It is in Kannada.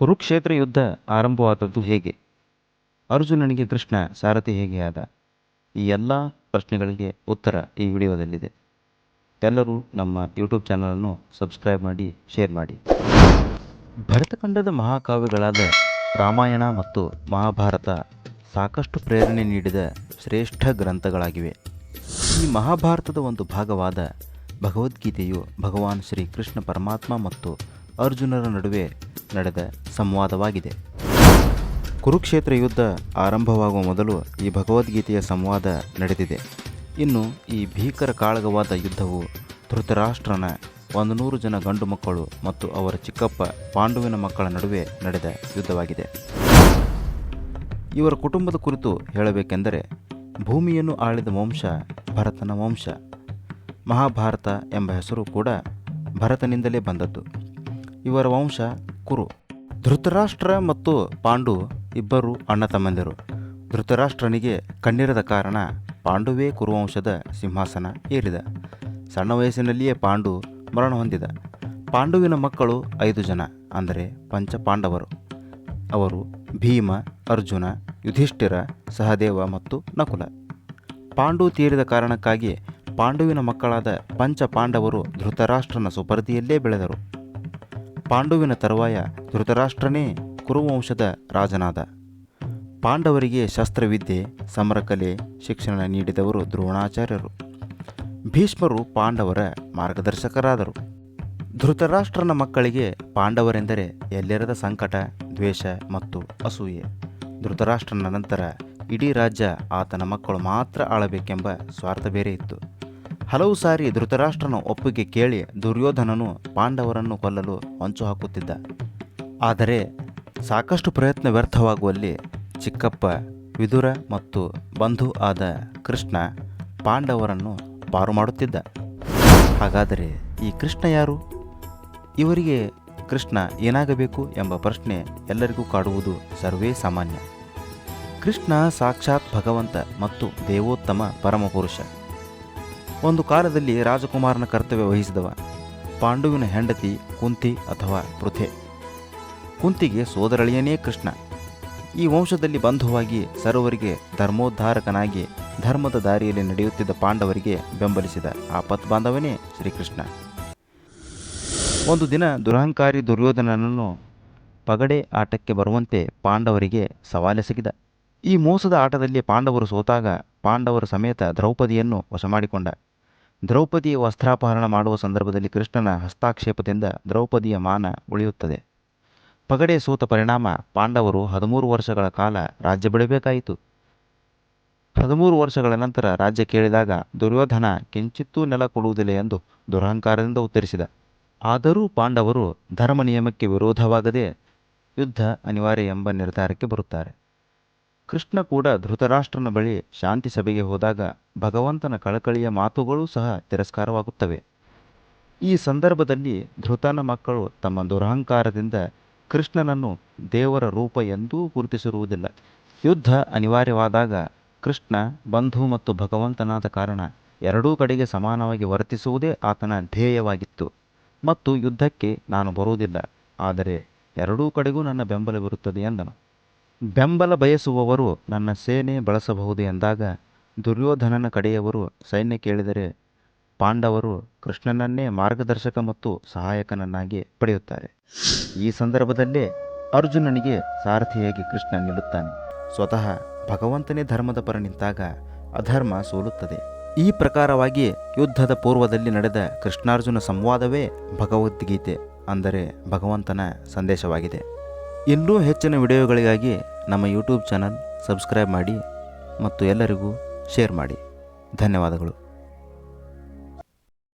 ಕುರುಕ್ಷೇತ್ರ ಯುದ್ಧ ಆರಂಭವಾದದ್ದು ಹೇಗೆ? ಅರ್ಜುನನಿಗೆ ಕೃಷ್ಣ ಸಾರಥಿ ಹೇಗೆ ಆದ? ಈ ಎಲ್ಲ ಪ್ರಶ್ನೆಗಳಿಗೆ ಉತ್ತರ ಈ ವಿಡಿಯೋದಲ್ಲಿದೆ. ಎಲ್ಲರೂ ನಮ್ಮ ಯೂಟ್ಯೂಬ್ ಚಾನಲನ್ನು ಸಬ್ಸ್ಕ್ರೈಬ್ ಮಾಡಿ, ಶೇರ್ ಮಾಡಿ. ಭರತಖಂಡದ ಮಹಾಕಾವ್ಯಗಳಾದ ರಾಮಾಯಣ ಮತ್ತು ಮಹಾಭಾರತ ಸಾಕಷ್ಟು ಪ್ರೇರಣೆ ನೀಡಿದ ಶ್ರೇಷ್ಠ ಗ್ರಂಥಗಳಾಗಿವೆ. ಈ ಮಹಾಭಾರತದ ಒಂದು ಭಾಗವಾದ ಭಗವದ್ಗೀತೆಯು ಭಗವಾನ್ ಶ್ರೀ ಕೃಷ್ಣ ಪರಮಾತ್ಮ ಮತ್ತು ಅರ್ಜುನರ ನಡುವೆ ನಡೆದ ಸಂವಾದವಾಗಿದೆ. ಕುರುಕ್ಷೇತ್ರ ಯುದ್ಧ ಆರಂಭವಾಗುವ ಮೊದಲು ಈ ಭಗವದ್ಗೀತೆಯ ಸಂವಾದ ನಡೆದಿದೆ. ಇನ್ನು ಈ ಭೀಕರ ಕಾಳಗವಾದ ಯುದ್ಧವು ಧೃತರಾಷ್ಟ್ರನ 100 ಜನ ಗಂಡು ಮಕ್ಕಳು ಮತ್ತು ಅವರ ಚಿಕ್ಕಪ್ಪ ಪಾಂಡುವಿನ ಮಕ್ಕಳ ನಡುವೆ ನಡೆದ ಯುದ್ಧವಾಗಿದೆ. ಇವರ ಕುಟುಂಬದ ಕುರಿತು ಹೇಳಬೇಕೆಂದರೆ, ಭೂಮಿಯನ್ನು ಆಳಿದ ವಂಶ ಭರತನ ವಂಶ. ಮಹಾಭಾರತ ಎಂಬ ಹೆಸರು ಕೂಡ ಭರತನಿಂದಲೇ ಬಂದದ್ದು. ಇವರ ವಂಶ ಕುರು. ಧೃತರಾಷ್ಟ್ರ ಮತ್ತು ಪಾಂಡು ಇಬ್ಬರು ಅಣ್ಣ ತಮ್ಮಂದಿರು. ಧೃತರಾಷ್ಟ್ರನಿಗೆ ಕಣ್ಣಿರದ ಕಾರಣ ಪಾಂಡುವೇ ಕುರುವಂಶದ ಸಿಂಹಾಸನ ಏರಿದ. ಸಣ್ಣ ವಯಸ್ಸಿನಲ್ಲಿಯೇ ಪಾಂಡು ಮರಣ ಹೊಂದಿದ. ಪಾಂಡುವಿನ ಮಕ್ಕಳು 5 ಜನ, ಅಂದರೆ ಪಂಚಪಾಂಡವರು. ಅವರು ಭೀಮ, ಅರ್ಜುನ, ಯುಧಿಷ್ಠಿರ, ಸಹದೇವ ಮತ್ತು ನಕುಲ. ಪಾಂಡು ತೀರಿದ ಕಾರಣಕ್ಕಾಗಿ ಪಾಂಡುವಿನ ಮಕ್ಕಳಾದ ಪಂಚಪಾಂಡವರು ಧೃತರಾಷ್ಟ್ರನ ಸುಪರ್ದಿಯಲ್ಲೇ ಬೆಳೆದರು. ಪಾಂಡುವಿನ ತರುವಾಯ ಧೃತರಾಷ್ಟ್ರನೇ ಕುರುವಂಶದ ರಾಜನಾದ. ಪಾಂಡವರಿಗೆ ಶಸ್ತ್ರವಿದ್ಯೆ, ಸಮರಕಲೆ ಶಿಕ್ಷಣ ನೀಡಿದವರು ದ್ರೋಣಾಚಾರ್ಯರು. ಭೀಷ್ಮರು ಪಾಂಡವರ ಮಾರ್ಗದರ್ಶಕರಾದರು. ಧೃತರಾಷ್ಟ್ರನ ಮಕ್ಕಳಿಗೆ ಪಾಂಡವರೆಂದರೆ ಎಲ್ಲಿರದ ಸಂಕಟ, ದ್ವೇಷ ಮತ್ತು ಅಸೂಯೆ. ಧೃತರಾಷ್ಟ್ರನ ನಂತರ ಇಡೀ ರಾಜ್ಯ ಆತನ ಮಕ್ಕಳು ಮಾತ್ರ ಆಳಬೇಕೆಂಬ ಸ್ವಾರ್ಥ ಬೇರೆ ಇತ್ತು. ಹಲವು ಸಾರಿ ಧೃತರಾಷ್ಟ್ರನ ಒಪ್ಪಿಗೆ ಕೇಳಿ ದುರ್ಯೋಧನನು ಪಾಂಡವರನ್ನು ಕೊಲ್ಲಲು ಹೊಂಚು ಹಾಕುತ್ತಿದ್ದ. ಆದರೆ ಸಾಕಷ್ಟು ಪ್ರಯತ್ನ ವ್ಯರ್ಥವಾಗುವಲ್ಲಿ ಚಿಕ್ಕಪ್ಪ ವಿದುರ ಮತ್ತು ಬಂಧು ಆದ ಕೃಷ್ಣ ಪಾಂಡವರನ್ನು ಪಾರು ಮಾಡುತ್ತಿದ್ದ. ಹಾಗಾದರೆ ಈ ಕೃಷ್ಣ ಯಾರು? ಇವರಿಗೆ ಕೃಷ್ಣ ಏನಾಗಬೇಕು ಎಂಬ ಪ್ರಶ್ನೆ ಎಲ್ಲರಿಗೂ ಕಾಡುವುದು ಸರ್ವೇ ಸಾಮಾನ್ಯ. ಕೃಷ್ಣ ಸಾಕ್ಷಾತ್ ಭಗವಂತ ಮತ್ತು ದೇವೋತ್ತಮ ಪರಮಪುರುಷ. ಒಂದು ಕಾಲದಲ್ಲಿ ರಾಜಕುಮಾರನ ಕರ್ತವ್ಯ ವಹಿಸಿದವ. ಪಾಂಡುವಿನ ಹೆಂಡತಿ ಕುಂತಿ ಅಥವಾ ಪೃಥೆ. ಕುಂತಿಗೆ ಸೋದರಳಿಯನೇ ಕೃಷ್ಣ. ಈ ವಂಶದಲ್ಲಿ ಬಂಧುವಾಗಿ ಸರ್ವರಿಗೆ ಧರ್ಮೋದ್ಧಾರಕನಾಗಿ ಧರ್ಮದ ದಾರಿಯಲ್ಲಿ ನಡೆಯುತ್ತಿದ್ದ ಪಾಂಡವರಿಗೆ ಬೆಂಬಲಿಸಿದ ಆಪತ್ ಬಾಂಧವನೇ ಶ್ರೀಕೃಷ್ಣ. ಒಂದು ದಿನ ದುರಹಂಕಾರಿ ದುರ್ಯೋಧನನನ್ನು ಪಗಡೆ ಆಟಕ್ಕೆ ಬರುವಂತೆ ಪಾಂಡವರಿಗೆ ಸವಾಲೆಸಗಿದ. ಈ ಮೋಸದ ಆಟದಲ್ಲಿ ಪಾಂಡವರು ಸೋತಾಗ ಪಾಂಡವರ ಸಮೇತ ದ್ರೌಪದಿಯನ್ನು ವಶ ಮಾಡಿಕೊಂಡ. ದ್ರೌಪದಿಯ ವಸ್ತ್ರಾಪಹರಣ ಮಾಡುವ ಸಂದರ್ಭದಲ್ಲಿ ಕೃಷ್ಣನ ಹಸ್ತಾಕ್ಷೇಪದಿಂದ ದ್ರೌಪದಿಯ ಮಾನ ಉಳಿಯುತ್ತದೆ. ಪಗಡೆ ಸೋತ ಪರಿಣಾಮ ಪಾಂಡವರು 13 ವರ್ಷಗಳ ಕಾಲ ರಾಜ್ಯ ಬಿಡಬೇಕಾಯಿತು. 13 ವರ್ಷಗಳ ನಂತರ ರಾಜ್ಯ ಕೇಳಿದಾಗ ದುರ್ಯೋಧನ ಕಿಂಚಿತ್ತೂ ನೆಲ ಕೊಡುವುದಿಲ್ಲ ಎಂದು ದುರಹಂಕಾರದಿಂದ ಉತ್ತರಿಸಿದ. ಆದರೂ ಪಾಂಡವರು ಧರ್ಮ ನಿಯಮಕ್ಕೆ ವಿರೋಧವಾಗದೆ ಯುದ್ಧ ಅನಿವಾರ್ಯ ಎಂಬ ನಿರ್ಧಾರಕ್ಕೆ ಬರುತ್ತಾರೆ. ಕೃಷ್ಣ ಕೂಡ ಧೃತರಾಷ್ಟ್ರನ ಬಳಿ ಶಾಂತಿ ಸಭೆಗೆ ಹೋದಾಗ ಭಗವಂತನ ಕಳಕಳಿಯ ಮಾತುಗಳೂ ಸಹ ತಿರಸ್ಕಾರವಾಗುತ್ತವೆ. ಈ ಸಂದರ್ಭದಲ್ಲಿ ಧೃತನ ಮಕ್ಕಳು ತಮ್ಮ ದುರಹಂಕಾರದಿಂದ ಕೃಷ್ಣನನ್ನು ದೇವರ ರೂಪ ಎಂದೂ ಗುರುತಿಸಿರುವುದಿಲ್ಲ. ಯುದ್ಧ ಅನಿವಾರ್ಯವಾದಾಗ ಕೃಷ್ಣ ಬಂಧು ಮತ್ತು ಭಗವಂತನಾದ ಕಾರಣ ಎರಡೂ ಕಡೆಗೆ ಸಮಾನವಾಗಿ ವರ್ತಿಸುವುದೇ ಆತನ ಧ್ಯೇಯವಾಗಿತ್ತು. ಮತ್ತು ಯುದ್ಧಕ್ಕೆ ನಾನು ಬರುವುದಿಲ್ಲ, ಆದರೆ ಎರಡೂ ಕಡೆಗೂ ನನ್ನ ಬೆಂಬಲವಿರುತ್ತದೆ ಎಂದನು. ಬೆಂಬಲ ಬಯಸುವವರು ನನ್ನ ಸೇನೆ ಬಳಸಬಹುದು ಎಂದಾಗ ದುರ್ಯೋಧನನ ಕಡೆಯವರು ಸೈನ್ಯ ಕೇಳಿದರೆ ಪಾಂಡವರು ಕೃಷ್ಣನನ್ನೇ ಮಾರ್ಗದರ್ಶಕ ಮತ್ತು ಸಹಾಯಕನನ್ನಾಗಿ ಪಡೆಯುತ್ತಾರೆ. ಈ ಸಂದರ್ಭದಲ್ಲೇ ಅರ್ಜುನನಿಗೆ ಸಾರಥಿಯಾಗಿ ಕೃಷ್ಣ ನಿಲ್ಲುತ್ತಾನೆ. ಸ್ವತಃ ಭಗವಂತನೇ ಧರ್ಮದ ಪರ ನಿಂತಾಗ ಅಧರ್ಮ ಸೋಲುತ್ತದೆ. ಈ ಪ್ರಕಾರವಾಗಿ ಯುದ್ಧದ ಪೂರ್ವದಲ್ಲಿ ನಡೆದ ಕೃಷ್ಣಾರ್ಜುನ ಸಂವಾದವೇ ಭಗವದ್ಗೀತೆ, ಅಂದರೆ ಭಗವಂತನ ಸಂದೇಶವಾಗಿದೆ. ಇನ್ನೂ ಹೆಚ್ಚಿನ ವಿಡಿಯೋಗಳಿಗಾಗಿ ನಮ್ಮ ಯೂಟ್ಯೂಬ್ ಚಾನಲ್ ಸಬ್ಸ್ಕ್ರೈಬ್ ಮಾಡಿ ಮತ್ತು ಎಲ್ಲರಿಗೂ ಶೇರ್ ಮಾಡಿ. ಧನ್ಯವಾದಗಳು.